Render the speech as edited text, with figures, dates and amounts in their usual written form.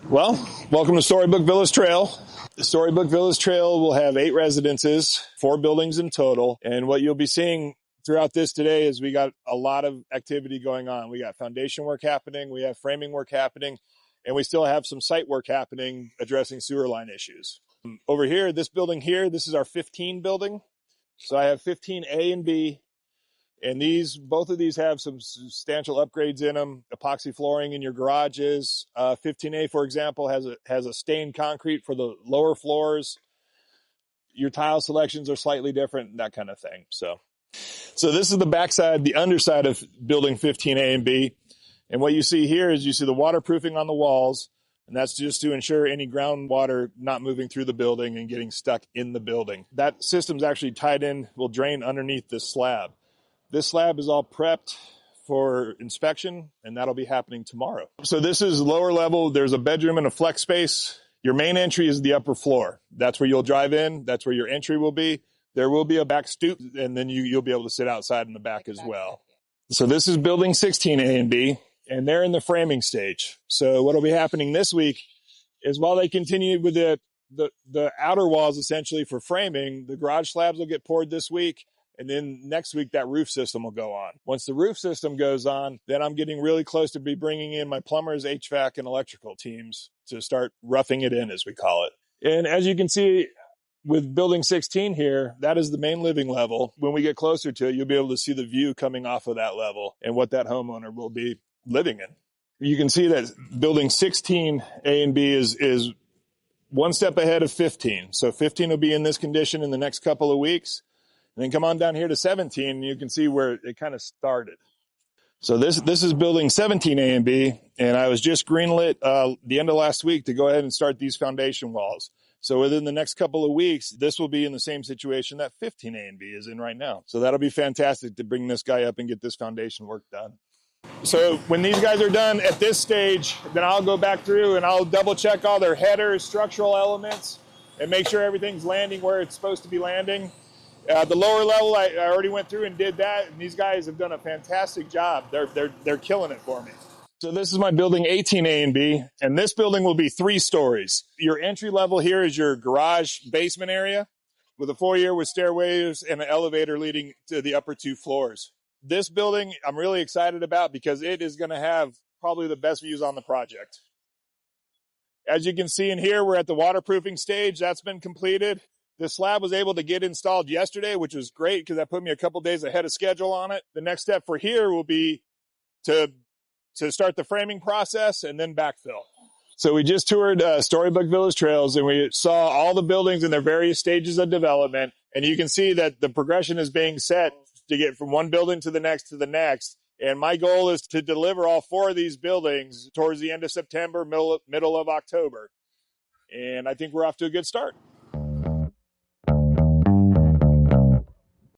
Well, welcome to Storybook Villas Trail. The Storybook Villas Trail will have 8 residences, 4 buildings in total. And what you'll be seeing throughout this today is we got a lot of activity going on. We got foundation work happening, we have framing work happening, and we still have some site work happening addressing sewer line issues. Over here, this building here, this is our 15 building. So I have 15A and B. And both of these have some substantial upgrades in them. Epoxy flooring in your garages. 15A, for example, has a stained concrete for the lower floors. Your tile selections are slightly different, that kind of thing. So this is the backside, the underside of building 15A and B. And what you see here is you see the waterproofing on the walls, and that's just to ensure any groundwater not moving through the building and getting stuck in the building. That system's actually tied in, will drain underneath this slab. This slab is all prepped for inspection, and that'll be happening tomorrow. So this is lower level. There's a bedroom and a flex space. Your main entry is the upper floor. That's where you'll drive in. That's where your entry will be. There will be a back stoop, and then you'll be able to sit outside in the back as well. So this is building 16A and B, and they're in the framing stage. So what will be happening this week is while they continue with the outer walls essentially for framing, the garage slabs will get poured this week. And then next week, that roof system will go on. Once the roof system goes on, then I'm getting really close to be bringing in my plumbers, HVAC, and electrical teams to start roughing it in, as we call it. And as you can see with building 16 here, that is the main living level. When we get closer to it, you'll be able to see the view coming off of that level and what that homeowner will be living in. You can see that building 16 A and B is one step ahead of 15. So 15 will be in this condition in the next couple of weeks. And then come on down here to 17, and you can see where it kind of started. So this is building 17A and B, and I was just greenlit the end of last week to go ahead and start these foundation walls. So within the next couple of weeks, this will be in the same situation that 15A and B is in right now. So that'll be fantastic to bring this guy up and get this foundation work done. So when these guys are done at this stage, then I'll go back through and I'll double check all their headers, structural elements, and make sure everything's landing where it's supposed to be landing. The lower level, I already went through and did that, and these guys have done a fantastic job. They're killing it for me. So this is my building 18A and B, and this building will be 3 stories. Your entry level here is your garage basement area with a foyer with stairways and an elevator leading to the upper 2 floors. This building I'm really excited about because it is going to have probably the best views on the project. As you can see in here, we're at the waterproofing stage. That's been completed. The slab was able to get installed yesterday, which was great because that put me a couple days ahead of schedule on it. The next step for here will be to start the framing process and then backfill. So we just toured Storybook Villas Trails, and we saw all the buildings in their various stages of development. And you can see that the progression is being set to get from one building to the next to the next. And my goal is to deliver all 4 of these buildings towards the end of September, middle of October. And I think we're off to a good start.